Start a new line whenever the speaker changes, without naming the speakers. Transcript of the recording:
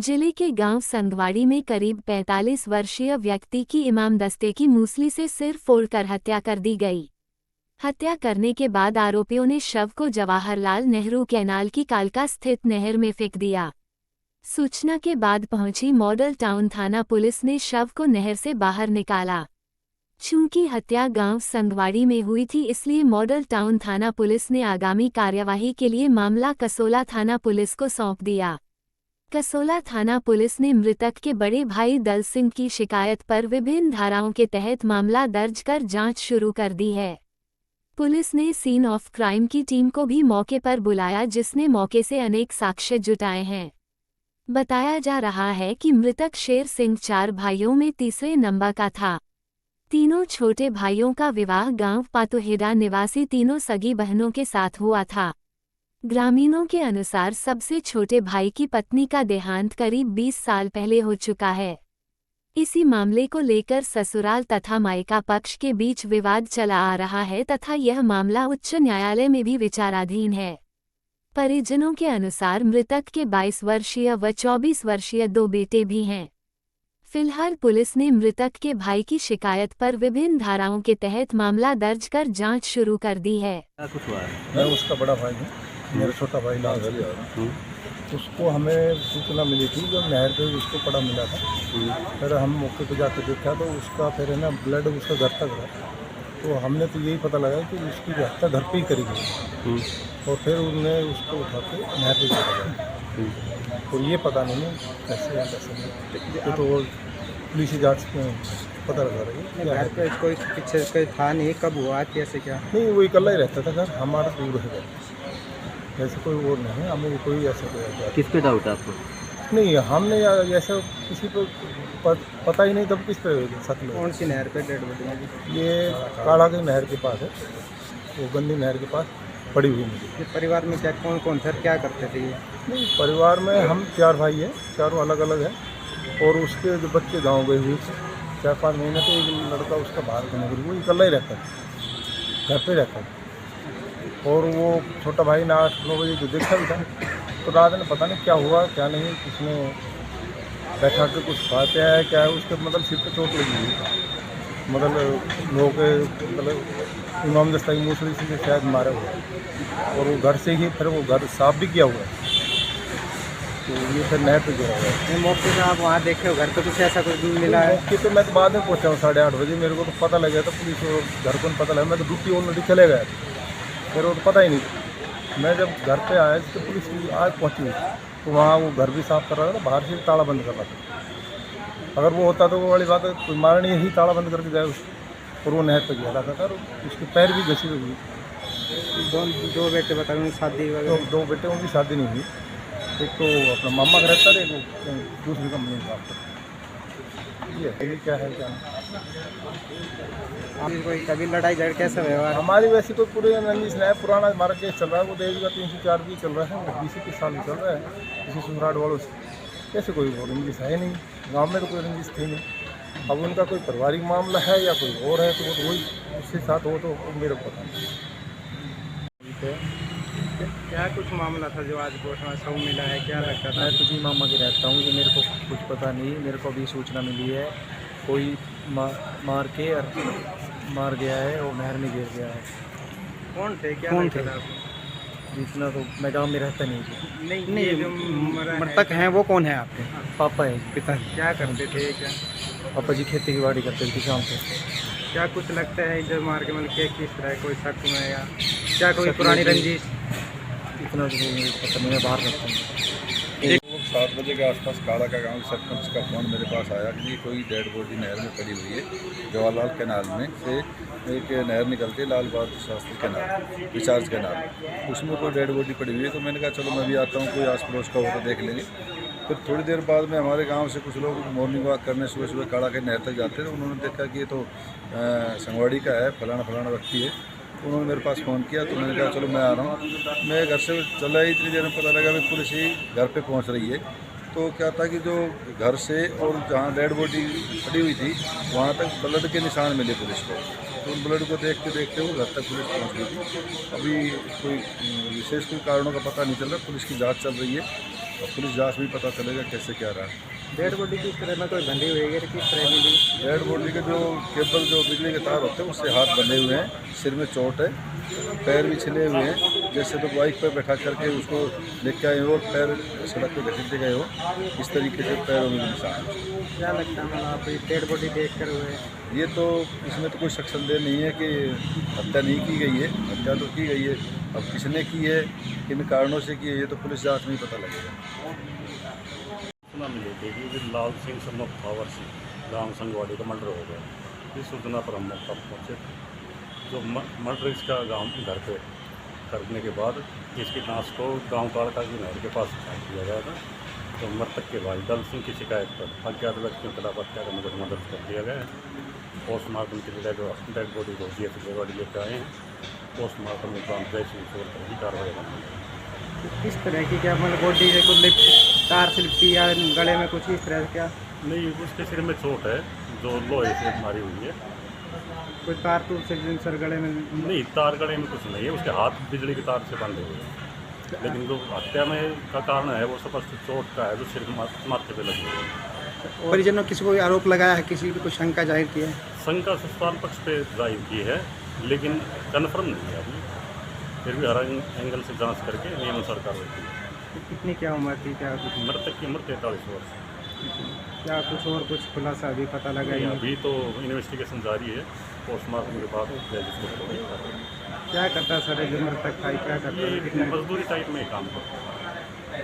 जिले के गांव संगवाड़ी में करीब 45 वर्षीय व्यक्ति की इमाम दस्ते की मूसली से सिर फोड़कर हत्या कर दी गई। हत्या करने के बाद आरोपियों ने शव को जवाहरलाल नेहरू कैनाल की कालका स्थित नहर में फेंक दिया। सूचना के बाद पहुंची मॉडल टाउन थाना पुलिस ने शव को नहर से बाहर निकाला। चूंकि हत्या गांव संगवाड़ी में हुई थी, इसलिए मॉडल टाउन थाना पुलिस ने आगामी कार्यवाही के लिए मामला कसोला थाना पुलिस को सौंप दिया। कसोला थाना पुलिस ने मृतक के बड़े भाई दल सिंह की शिकायत पर विभिन्न धाराओं के तहत मामला दर्ज कर जांच शुरू कर दी है। पुलिस ने सीन ऑफ क्राइम की टीम को भी मौके पर बुलाया, जिसने मौके से अनेक साक्ष्य जुटाए हैं। बताया जा रहा है कि मृतक शेर सिंह 4 भाइयों में तीसरे नंबर का था। तीनों छोटे भाइयों का विवाह गांव पातोहेड़ा निवासी तीनों सगी बहनों के साथ हुआ था। ग्रामीणों के अनुसार सबसे छोटे भाई की पत्नी का देहांत करीब 20 साल पहले हो चुका है। इसी मामले को लेकर ससुराल तथा मायका पक्ष के बीच विवाद चला आ रहा है तथा यह मामला उच्च न्यायालय में भी विचाराधीन है। परिजनों के अनुसार मृतक के 22 वर्षीय व 24 वर्षीय 2 बेटे भी हैं। फिलहाल पुलिस ने मृतक के भाई की शिकायत पर विभिन्न धाराओं के तहत मामला दर्ज कर जांच शुरू कर दी है।
मैं उसका बड़ा भाई हूँ, मेरा छोटा भाई लाल उसको हमें सूचना मिली थी जब नहर पे उसको पड़ा मिला था। फिर हम मौके पे जाकर देखा तो उसका फिर है ना ब्लड उसका घर तक रहा। तो हमने तो यही पता लगा कि उसकी हत्या घर पे ही करी गई और फिर उन्होंने उसको उठा के नहर पे चला। और ये पता नहीं है कैसे या कैसे नहीं, तो पुलिस जांच पता लगा रही है।
घर पे कोई पीछे कोई था नहीं, कब हुआ कैसे क्या?
नहीं, वो अकेला ही रहता था घर, हमारा दूर है। ऐसे कोई और नहीं है, हमें कोई ऐसा कोई
किस पे डाउट है आपको?
नहीं, हमने ऐसा किसी को पता ही नहीं, तब किस पे शक लो।
कौन सी नहर पे डेड बॉडी?
ये काड़ा की नहर के पास है, वो गंदी नहर के पास पड़ी हुई मुझे।
परिवार में क्या कौन कौन सर क्या करते थे ये?
नहीं, परिवार में हम 4 भाई हैं, चारों अलग अलग हैं। और उसके जो बच्चे गाँव गए हुए 4-5 महीने, तो एक लड़का उसका बाहर का नौकरी, वो अकेला ही रहता था, घर पे रहता था। और वो छोटा भाई ने 8-9 बजे जो देखा भी था, तो रात में पता नहीं क्या हुआ क्या नहीं, किसने बैठा के कुछ खाते हैं क्या है, उसके मतलब सिर पे चोट लगी हुई, मतलब लोगों के मतलब इमाम दस्ता की मूसली से शायद मारे हुए। और वो घर से ही फिर वो घर साफ भी किया हुआ है, तो ये फिर नहर पे गिरा हुआ है।
मौके पे आप वहाँ देखे हो, घर पे कुछ ऐसा कुछ मिला है?
मौके पे मैं तो बाद में पहुँचा हूँ 8:30 बजे, मेरे को तो पता लग गया था, पुलिस और घर को पता लगा, मैं तो ड्यूटी ऑलरेडी चले गया, मेरे को तो पता ही नहीं। मैं जब घर पे आया तो पुलिस आज पहुँची, तो वहाँ वो घर भी साफ़ कर रहा था, बाहर से ताला बंद कर रहा था। अगर वो होता तो वो वाली बात है, कोई मारने ही ताला बंद करके जाए और वो नहर पर गिरा था, और उसके पैर भी घसी हुई।
दो बेटे बता रहे, शादी वगैरह?
तो 2 बेटे, उनकी शादी नहीं हुई। एक तो अपना मामा का रहता है, वो दूसरी कंपनी में काम करता है। ये क्या है क्या
कोई कभी लड़ाई झगड़ कैसा व्यवहार?
हमारी वैसे कोई पूरे रंजिश नहीं है, पुराना हमारा केस चल रहा है, वो देवी का 304 भी चल रहा है, 20 साल चल रहा है, किसी सुसराट वालों से। ऐसे कोई रंजिश है नहीं, गांव में तो कोई रंजिश थी नहीं। अब उनका कोई पारिवारिक मामला है या कोई और है, तो वो तो वही उसके साथ हो, तो मेरे को पता नहीं।
क्या कुछ मामला था जो आज कोर्ट में सब मिला है, क्या लगता था?
मैं तुझी मामा के रहता हूँ, ये मेरे को कुछ पता नहीं। मेरे को अभी सूचना मिली है कोई मार के और मार गया है और नहर में गिर गया है।
कौन थे, क्या
कौन
थे?
जितना तो मैं गाँव में रहता नहीं थी।
नहीं, जो मृतक हैं वो कौन है आपके?
पापा है, पिता।
क्या करते थे? क्या
पापा जी खेती की बाड़ी करते थे किसान से।
क्या कुछ लगता है इधर मार के, मतलब क्या किस तरह कोई शक में या क्या कोई पुरानी रंजिश?
इतना तो मुझे पता नहीं, मैं बाहर रहता हूँ।
7 बजे के आसपास काड़ा का गांव सरपंच का फ़ोन मेरे पास आया कि कोई डेड बॉडी नहर में पड़ी हुई है। जवाहरलाल कैनाल में से एक नहर निकलती है, Lal Bahadur Shastri canal, recharge canal, उसमें कोई डेड बॉडी पड़ी हुई है। तो मैंने कहा चलो मैं भी आता हूँ, कोई आस पड़ोस का हो तो देख लेंगे। फिर थोड़ी देर बाद में हमारे गांव से कुछ लोग मॉर्निंग वॉक करने सुबह सुबह काड़ा के नहर तक जाते थे। उन्होंने देखा कि ये तो संगवाड़ी का है, फलाना व्यक्ति है। उन्होंने मेरे पास फ़ोन किया, तो मैंने कहा चलो मैं आ रहा हूँ। मैं घर से चला ही, इतनी देर में पता लगा कि पुलिस ही घर पे पहुँच रही है। तो क्या था कि जो घर से और जहाँ डेड बॉडी पड़ी हुई थी वहाँ तक ब्लड के निशान मिले पुलिस को। तो उन ब्लड को देखते देखते वो घर तक पुलिस पहुँच गई थी। अभी कोई विशेष कोई कारणों का पता नहीं चल रहा, पुलिस की जाँच चल रही है। और पुलिस जांच में पता चलेगा कैसे क्या रहा।
डेड बॉडी किस तरह में कोई बंधी हुई है, किस तरह मिली?
डेड बॉडी के जो केबल जो बिजली के तार होते हैं उससे हाथ बंधे हुए हैं, सिर में चोट है, पैर भी छिले हुए हैं, जैसे तो बाइक पर बैठा करके उसको लेके आए हो और पैर सड़क पे घसीटते गए हो, इस तरीके से पैरों में निशान है।
क्या लगता है मतलब आप डेड बॉडी देख कर हुए?
ये तो इसमें तो कोई शक संदेह नहीं है कि हत्या नहीं की गई है, हत्या तो की गई है। अब किसने की है, किन कारणों से की है, ये तो पुलिस जांच में ही पता लगेगा।
सूचना मिली थी कि लाल सिंह सन ऑफ पावर सिंह गाँव संगवाड़ी का मर्डर हो गया। इस सूचना पर हम मौका पर पहुँचे। जो मर्डर इसका गांव घर पे करने के बाद इसकी लाश को गांव कालका की नहर के पास फेंक दिया गया था। तो मृतक के भाई दल सिंह की शिकायत पर अज्ञात व्यक्तियों के खिलाफ हत्या का मुकदमा दर्ज कर दिया गया है। पोस्टमार्टम के लिए डेड बॉडी को GH लेकर आए हैं। पोस्टमार्टम के बाद जय सिंह छोड़ कर ही कार्रवाई करनी है।
किस तरह की, क्या मतलब बॉडी से कुछ तार से लिपटी या गले में कुछ इस तरह से? क्या
नहीं, उसके सिर में चोट है जो लोहे से मारी हुई है।
कोई तार तूर से सर गले में?
नहीं, तार गले में कुछ नहीं है, उसके हाथ बिजली के तार से बंधे हुए हैं। लेकिन जो हत्या में का कारण है वो स्पष्ट चोट का है जो सिर माथे पे लगी हुई है।
परिजनों किसी को आरोप लगाया है, किसी भी कोई शंका जाहिर की है?
शंका ससुराल पक्ष पे जाहिर की है लेकिन कन्फर्म नहीं है अभी। फिर भी हर एंगल से जांच करके नियमानुसार कार्रवाई की है।
कितनी क्या उम्र थी? क्या कुछ
मृतक की उम्र 43 वर्ष।
क्या कुछ और कुछ खुलासा अभी पता लगा?
नहीं, अभी तो इन्वेस्टिगेशन जारी है। पोस्टमार्टम के बाद
क्या करता है सर जो मृतक था, क्या करता है?
ये मजदूरी टाइप में काम करता है।